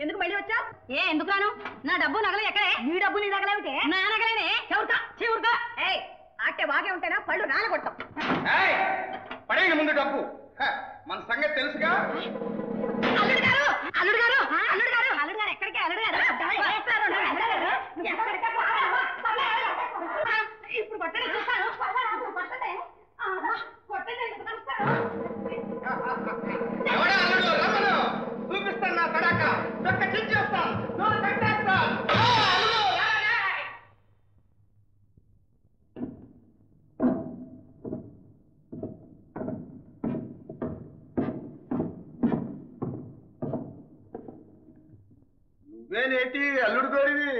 ఎందుకు మళ్ళీ వచ్చా? ఎందుకు రాను? నా డబ్బు నగలు ఎక్కడే? నీ డబ్బు నీ నగలేమిటే? నా నగలేనే. చెవురుతా చెవురుతా. ఆటే బాగే ఉంటేనా పళ్ళు రాలగొడతాం. పడేయండి ముందు డబ్బు. మన సంగతి తెలుసుగా. అల్లుడు గారు అల్లుడు గారు అల్లుడు గారు అల్లుడు గారు ఎక్కడికి? అల్లుడు గారు ఇప్పుడు కొట్టండి చూస్తాను. కొట్టండి చూపిస్తాను నా తడాక. చక్క చించేస్తా. నువ్వేనేటి అల్లుడు గోరివి?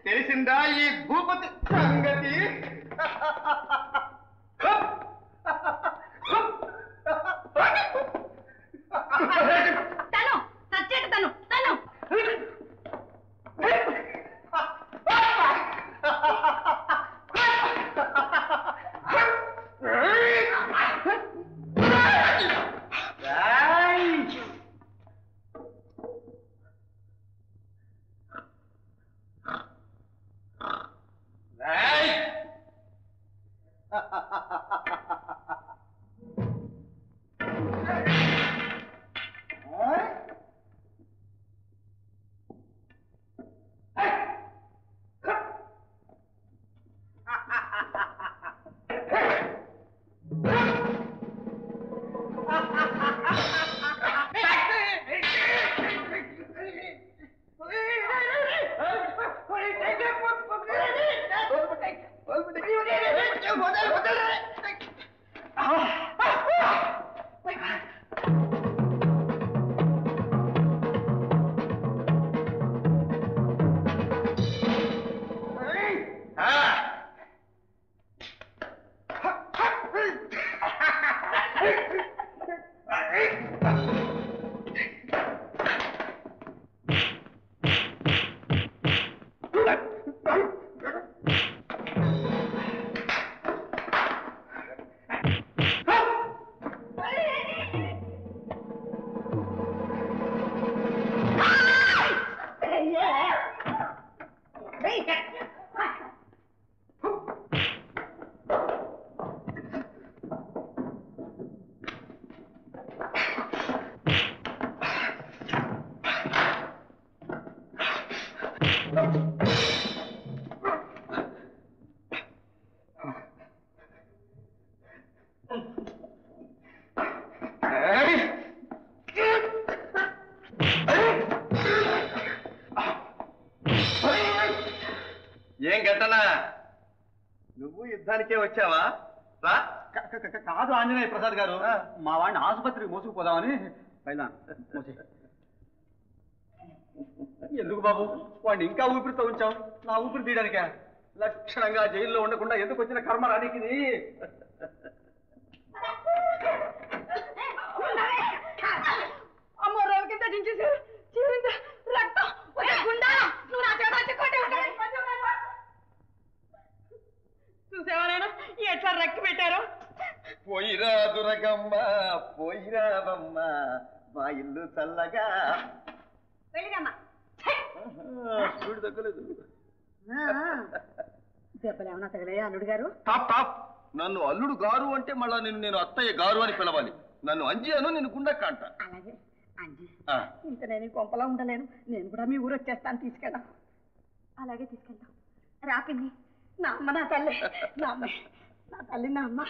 తెలిసిందా ఈ భూపతి సంగతి? తను సచ్చేట తను తను ఏం గట్టనా, నువ్వు యుద్ధానికే వచ్చావా? కాదు ఆంజనేయ ప్రసాద్ గారు, మా వాడిని ఆసుపత్రికి మోసుకుపోదామని పైన. ఎందుకు బాబు వాడిని ఇంకా ఊపిరితో ఉంచాం? నా ఊపిరి తీయడానికే. లక్షణంగా జైల్లో ఉండకుండా ఎందుకు వచ్చిన కర్మ రానికి? అమ్మో రోగి కింద దించేసారు. రక్తం గుండా నువ్వు నా చేత చూసావా నేను ఎట్లా రక్కి పెట్టారు? పోయిరా దురగమ్మ పోయిరావమ్మ మా ఇల్లు చల్లగా. వెళ్ళిరమ్మా. చూడు తగ్గలేదు. దెబ్బలేమన్నా తగలే అల్లుడు గారు? Top top. నన్ను అల్లుడు గారు అంటే మళ్ళా నేను అత్తయ్య గారు అని పిలవాలి. నన్ను అంజి అను, నేను గుండక్క అంట. అలాగే అంజి. ఇంక నేను కొంపలా ఉండలేను. నేను కూడా మీ ఊరు వచ్చేస్తాను. తీసుకెళ్దాం. అలాగే తీసుకెళ్దాం. రాపింది నా అమ్మ, నా తల్లి, నా అమ్మ, నా తల్లి, నా అమ్మ.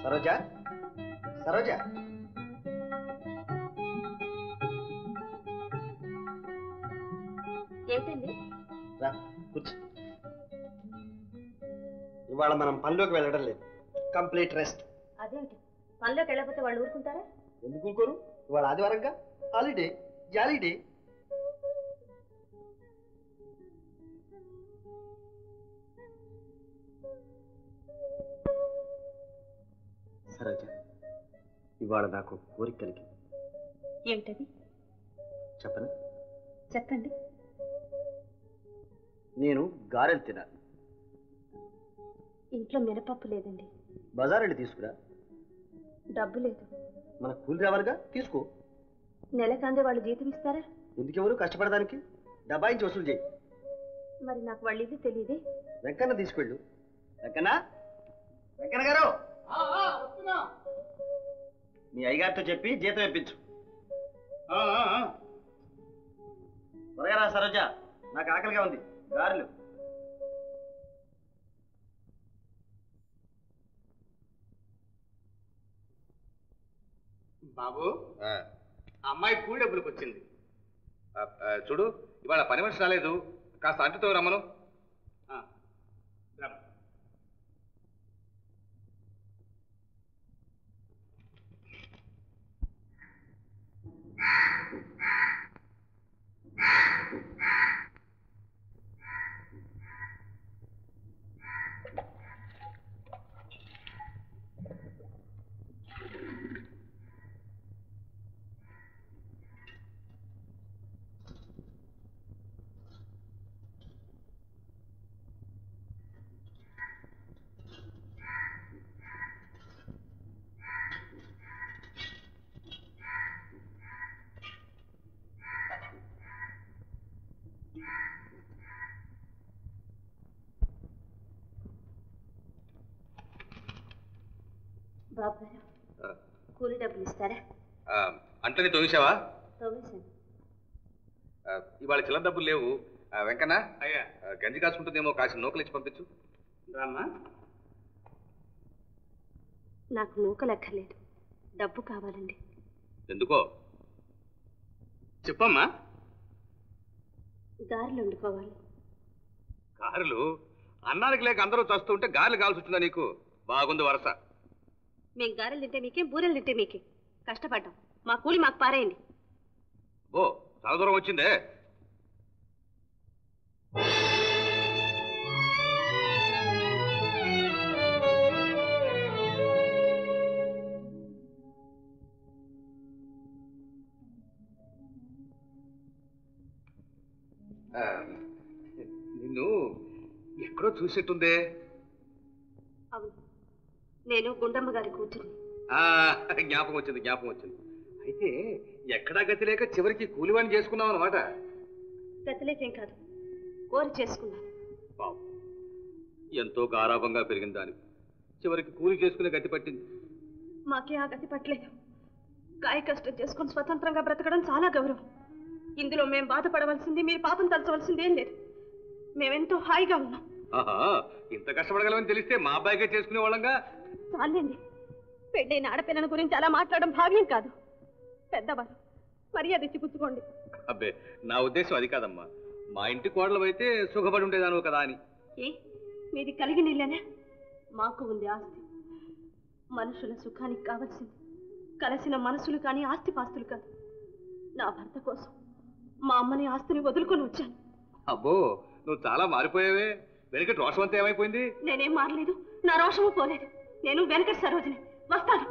సరోజా, సరోజా, ఏంటండి? రా కూర్చో. ఇవాళ మనం పనిలోకి వెళ్ళడం లేదు, కంప్లీట్ రెస్ట్. అదేమిటి, పనిలోకి వెళ్ళకపోతే వాళ్ళు ఊరుకుంటారా? ఎందుకు ఊరుకోరు? ఇవాళ ఆదివారంగా, హాలిడే, జాలీడే. సరోజా, ఇవాళ నాకు కోరిక కలిగింది. ఏమిటది? చెప్పను? చెప్పండి. నేను గారెలు తినాలి. ఇంట్లో మినపప్పు లేదండి. బజార్ వెళ్ళి తీసుకురా. డబ్బు లేదు. మన కూలి రావాలిగా, తీసుకో. నెలకందే వాళ్ళు జీతం ఇస్తారా? ఎందుకెవరు కష్టపడడానికి? డబ్బాయించి వసూలు చేయి. మరి నాకు వాళ్ళు ఇది తెలియదే. వెంకన్న తీసుకెళ్ళు. వెంకన్న, వెంకన్న గారు, మీ అయ్యగారితో చెప్పి జీతం ఇప్పించు. త్వరగా రా సరోజా, నాకు ఆకలిగా ఉంది. గారెలు. బాబు, అమ్మాయి కూలి డబ్బులకు వచ్చింది. చూడు, ఇవాళ పని మనిషి రాలేదు, కాస్త అంటుతో రమ్మను. బాబు గారు, కూలి డబ్బులు ఇస్తారా? అంటని తోమిసావా? తోమేశాను. ఇవాళ చిల్లర డబ్బులు లేవు. వెంకన్న, అయ్యా, గంజి కాసుకుంటుందేమో, కాసిన నూకలు ఇచ్చి పంపించు. రామ్మా. నాకు నూకలక్కర్లేదు, డబ్బు కావాలండి. ఎందుకో చెప్పమ్మా. గారెలు వండుకోవాలి. గారెలు? అన్నానికి లేక అందరూ చస్తుంటే గారెలు కావాల్సి వచ్చిందా నీకు? బాగుంది వరస. మేము గారెలు తింటే మీకే, బూరెలు తింటే మీకే. కష్టపడ్డాం, మా కూలి మాకు పారేయండి. ఓ, చాలా దూరం వచ్చిందే. నిన్ను ఎక్కడో చూసేట్టుందే. అవును, నేను గుండమ్మ గారి కూతురు. జ్ఞాపకం వచ్చింది, జ్ఞాపకం వచ్చింది. అయితే ఎక్కడా గతి లేక చివరికి కూలివాణి చేసుకున్నావు అనమాట. గతిలేకేం కాదు, కోరి చేసుకున్నాను. పావు, ఎంతో గారాభంగా పెరిగిన దాని చివరికి కూలి చేసుకునే గతి పట్టింది. మాకే ఆ గతి పట్టలేదు. కాయ కష్టం చేసుకుని స్వతంత్రంగా బ్రతకడం చాలా గౌరవం. ఇందులో మేము బాధపడవలసింది, మీరు పాపం తలచవలసింది ఏం లేదు. మేమెంతో హాయిగా ఉన్నాం. ఆహా, ఇంత కష్టపడగలమని తెలిస్తే మా అబ్బాయిగా చేసుకునే వాళ్ళంగా. చాలండి, పెళ్ళైన ఆడపిల్లల గురించి అలా మాట్లాడడం భావ్యం కాదు. పెద్దవారు, మర్యాద ఇచ్చి పుచ్చుకోండి. అబ్బే, నా ఉద్దేశం అది కాదమ్మా. మా ఇంటి కోడలు అయితే సుఖపడి ఉండేదాను కదా అని. ఏ, మీది కలిగిన ఇల్లేనా? మాకు ఉంది ఆస్తి. మనుషుల సుఖానికి కావలసింది కలిసిన మనసులు కానీ ఆస్తిపాస్తులు కాదు. నా భర్త కోసం మా అమ్మని ఆస్తిని వదులుకొని వచ్చాను. అబ్బో, నువ్వు చాలా మారిపోయావే. వెనకటి రోషం అంతా ఏమైపోయింది? నేనేం మారలేదు, నా రోషము పోలేదు. నేను వెనకటి సరోజిని. వస్తాను.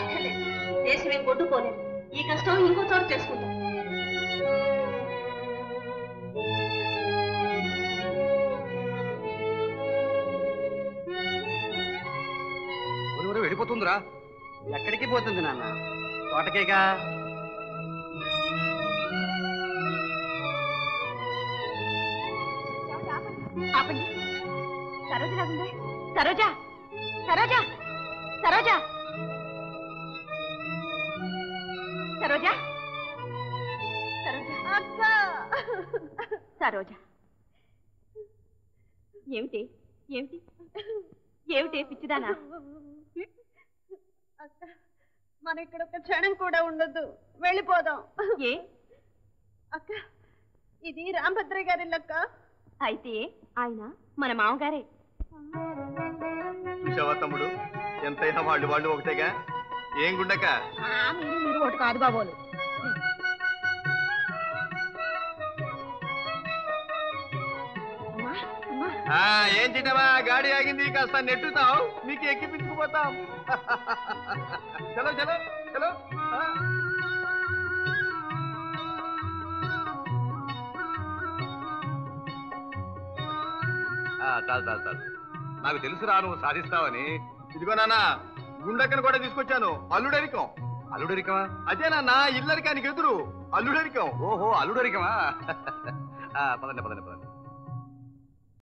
అక్కర్లేదు, దేశమేం కొట్టుకోలేదు. ఈ కష్టం ఇంకో చోటు చేసుకుంటాను. వెళ్ళిపోతుందిరా. ఎక్కడికి పోతుంది నాన్న? తోటకేగా. ఆపండి. సరోజ లాగుందే. సరోజా, సరోజా, సరోజా, సరోజా, సరోజా, అక్క. సరోజా, ఏమిటి ఏమిటి? ఏమిటే పిచ్చిదానా? అక్క మన ఇక్కడ ఒక క్షణం కూడా ఉండొద్దు, వెళ్ళిపోదాం. ఏ అక్క ఇది రాంభద్ర గారి లక్క. అయితే ఆయన మన మామగారే. చూసావా తమ్ముడు, ఎంతైనా వాళ్ళు వాళ్ళు ఒకటేగా. ఏం గుండక మీరు ఒకటి కాదు బాబోలు. ఏం చిన్నవా, గాడి ఆగింది, కాస్త నెట్టుతావు, మీకు ఎక్కిపించుకుపోతాం. చలో చలో చలో. చాలు చాలు చాలు, నాకు తెలుసురా నువ్వు సాధిస్తావని. ఇదిగో నాన్న, గుండక్కను కూడా తీసుకొచ్చాను. అల్లుడరికం. అల్లుడరికమా? అదే నాన్న, ఇల్లరికానికి ఎదురు అల్లుడరికం. ఓహో, అల్లుడరికమా? పదండి పదండి పదండి.